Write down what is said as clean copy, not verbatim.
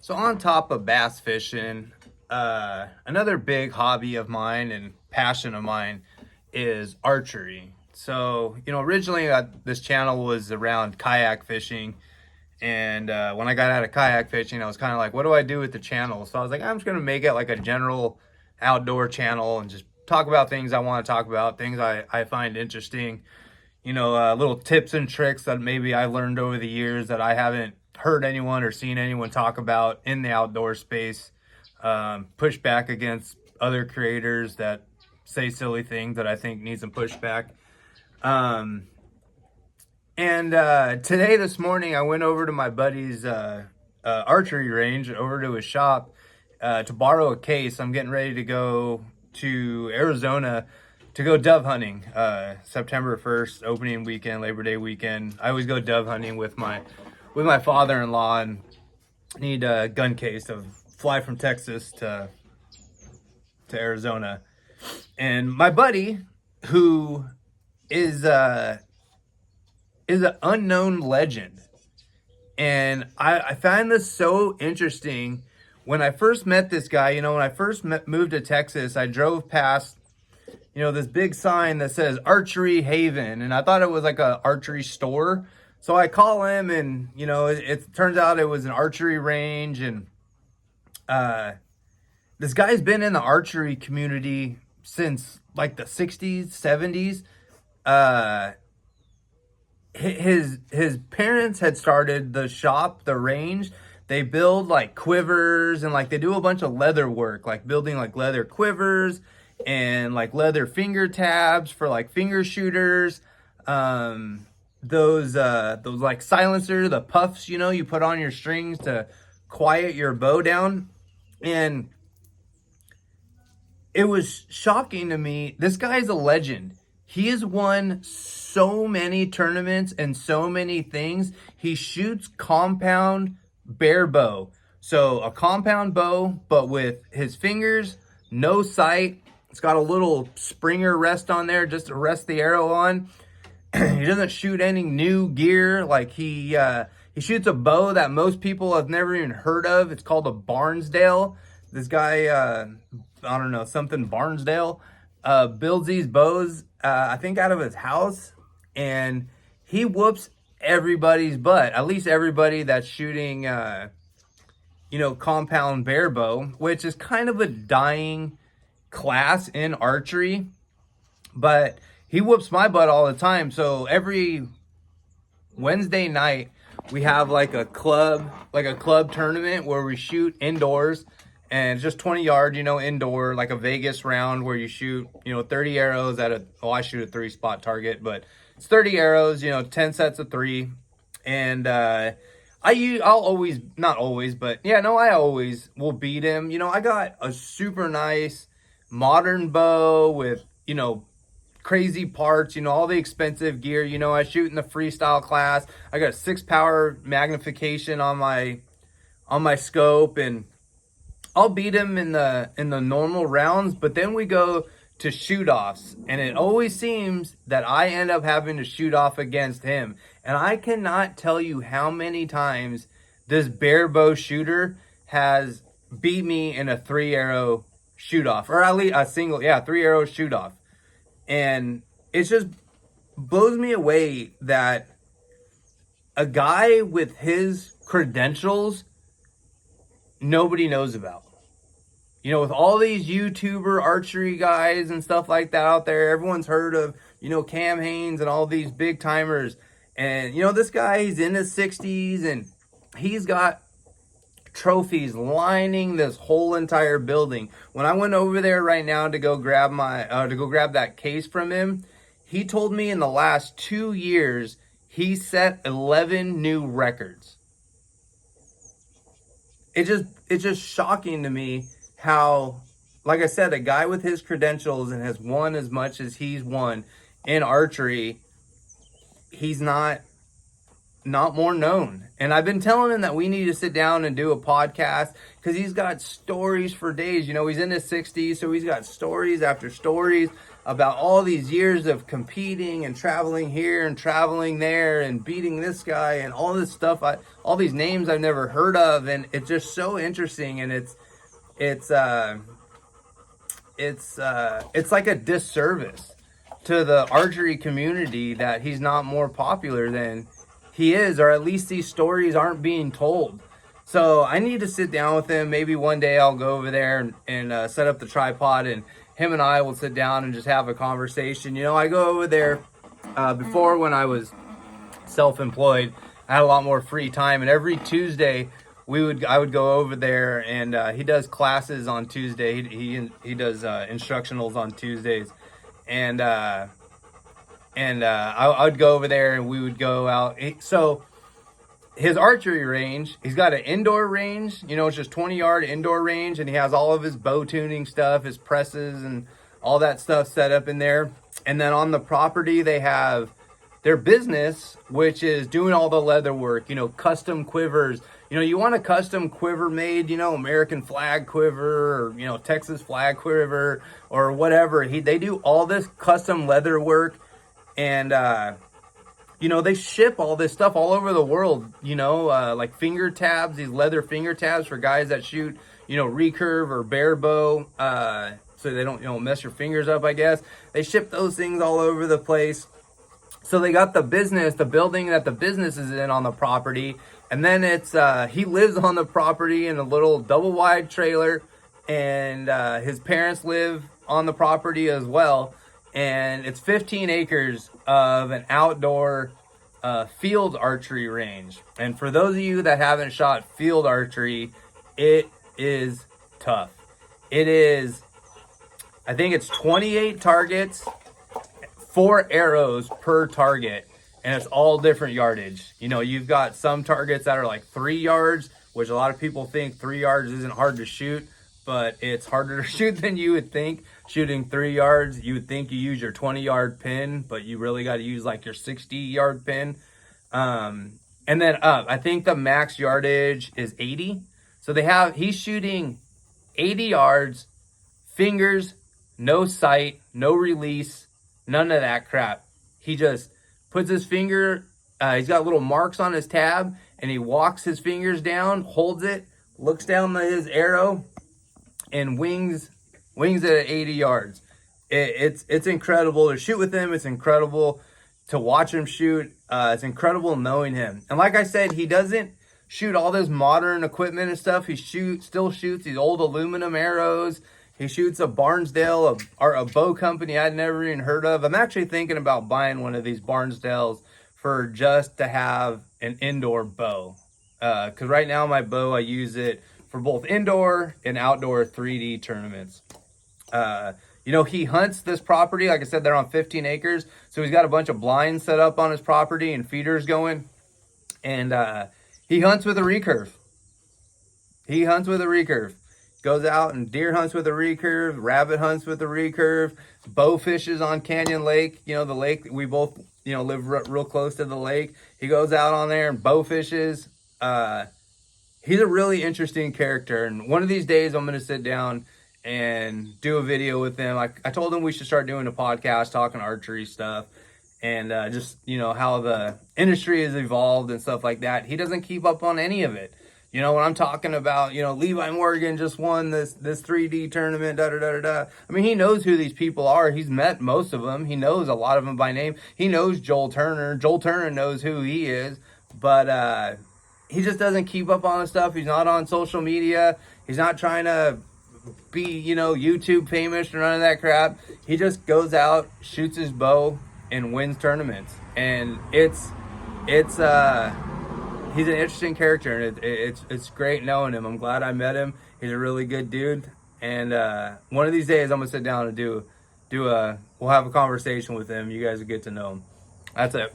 So on top of bass fishing, another big hobby of mine and passion of mine is archery. So, originally this channel was around kayak fishing. And when I got out of kayak fishing, I was kind of like, what do I do with the channel? So I was like, I'm just going to make it like a general outdoor channel and just talk about things I want to talk about, things I find interesting, little tips and tricks that maybe I learned over the years that I haven't heard anyone or seen anyone talk about in the outdoor space. Push back against other creators that say silly things that I think need some pushback. Today, this morning, I went over to my buddy's archery range, over to his shop, to borrow a case. I'm getting ready to go to Arizona to go dove hunting. September 1st, opening weekend, Labor Day weekend. I always go dove hunting with my father-in-law and need a gun case to fly from Texas to Arizona. And my buddy, who is an unknown legend. And I find this so interesting. When I first met this guy, when I first moved to Texas, I drove past, this big sign that says Archery Haven. And I thought it was like an archery store. So I call him and, it turns out it was an archery range. And this guy's been in the archery community since like the 60s, 70s. His parents had started the shop, the range. They build like quivers and like they do a bunch of leather work, like building like leather quivers and like leather finger tabs for like finger shooters. Those like silencer, the puffs, you put on your strings to quiet your bow down. And it was shocking to me. This guy's a legend. He has won so many tournaments and so many things. He shoots compound bare bow. So a compound bow, but with his fingers, no sight. It's got a little Springer rest on there just to rest the arrow on. He doesn't shoot any new gear. Like he shoots a bow that most people have never even heard of. It's called a Barnsdale. This guy, I don't know, something Barnsdale, builds these bows, I think out of his house, and he whoops everybody's butt, at least everybody that's shooting, compound bare bow, which is kind of a dying class in archery, but he whoops my butt all the time. So every Wednesday night, we have like a club tournament where we shoot indoors. And it's just 20 yards, indoor, like a Vegas round where you shoot, 30 arrows at I shoot a 3-spot target, but it's 30 arrows, 10 sets of 3. And I always will beat him. I got a super nice modern bow with, crazy parts, all the expensive gear. I shoot in the freestyle class. I got a 6-power magnification on my scope, and I'll beat him in the normal rounds, but then we go to shoot-offs, and it always seems that I end up having to shoot off against him. And I cannot tell you how many times this bare bow shooter has beat me in a 3-arrow shoot-off, or at least a 3-arrow shoot-off. And it just blows me away that a guy with his credentials nobody knows about. With all these YouTuber archery guys and stuff like that out there, everyone's heard of, Cam Hanes and all these big timers. And, this guy, he's in his 60s and he's got trophies lining this whole entire building. When I went over there right now to go grab that case from him, he told me in the last 2 years, he set 11 new records. It's just shocking to me how, like I said, a guy with his credentials and has won as much as he's won in archery, he's not more known. And I've been telling him that we need to sit down and do a podcast because he's got stories for days. He's in his 60s, so he's got stories after stories about all these years of competing and traveling here and traveling there and beating this guy and all this stuff, all these names I've never heard of, and it's just so interesting. And it's like a disservice to the archery community that he's not more popular than he is, or at least these stories aren't being told. So I need to sit down with him. Maybe one day I'll go over there and set up the tripod, and him and I will sit down and just have a conversation. You know, I go over there before, when I was self-employed, I had a lot more free time, and every Tuesday I would go over there, and he does classes on Tuesday. He does instructionals on Tuesdays, and I would go over there and we would go out. So his archery range, he's got an indoor range, you know, it's just 20-yard indoor range, and he has all of his bow tuning stuff, his presses and all that stuff set up in there. And then on the property, they have their business, which is doing all the leather work, you know, custom quivers. You know, you want a custom quiver made, you know, American flag quiver, or, you know, Texas flag quiver, or whatever. They do all this custom leather work, and you know, they ship all this stuff all over the world, you know, like finger tabs, these leather finger tabs for guys that shoot, you know, recurve or bare bow, so they don't, you know, mess your fingers up, I guess. They ship those things all over the place. So they got the business, the building that the business is in on the property. And then it's, he lives on the property in a little double wide trailer, and his parents live on the property as well. And it's 15 acres of an outdoor field archery range. And for those of you that haven't shot field archery, it is tough. It is, I think it's 28 targets, 4 arrows per target, and it's all different yardage. You know, you've got some targets that are like 3 yards, which a lot of people think 3 yards isn't hard to shoot, but it's harder to shoot than you would think. Shooting 3 yards, you would think you use your 20-yard pin, but you really got to use like your 60-yard pin. And then I think the max yardage is 80. So he's shooting 80 yards, fingers, no sight, no release, none of that crap. He just puts his finger, he's got little marks on his tab, and he walks his fingers down, holds it, looks down his arrow, and wings it at 80 yards. It's incredible to shoot with him. It's incredible to watch him shoot. It's incredible knowing him. And like I said, he doesn't shoot all this modern equipment and stuff. He still shoots these old aluminum arrows. He shoots a Barnsdale, a bow company I'd never even heard of. I'm actually thinking about buying one of these Barnsdales for just to have an indoor bow. Because right now my bow, I use it for both indoor and outdoor 3D tournaments. You know, he hunts this property. Like I said, they're on 15 acres. So he's got a bunch of blinds set up on his property and feeders going. And he hunts with a recurve. Goes out and deer hunts with a recurve, rabbit hunts with a recurve, bow fishes on Canyon Lake. You know, the lake, we both, you know, live real close to the lake. He goes out on there and bow fishes. He's a really interesting character. And one of these days I'm going to sit down and do a video with him. I told him we should start doing a podcast talking archery stuff, and just, you know, how the industry has evolved and stuff like that. He doesn't keep up on any of it. You know, when I'm talking about, you know, Levi Morgan just won this 3D tournament, I mean, he knows who these people are. He's met most of them. He knows a lot of them by name. He knows Joel Turner. Joel Turner knows who he is, but he just doesn't keep up on the stuff. He's not on social media. He's not trying to be, you know, YouTube famous or none of that crap. He just goes out, shoots his bow, and wins tournaments. And he's an interesting character, and it's great knowing him. I'm glad I met him. He's a really good dude. And one of these days I'm gonna sit down and we'll have a conversation with him. You guys will get to know him. That's it.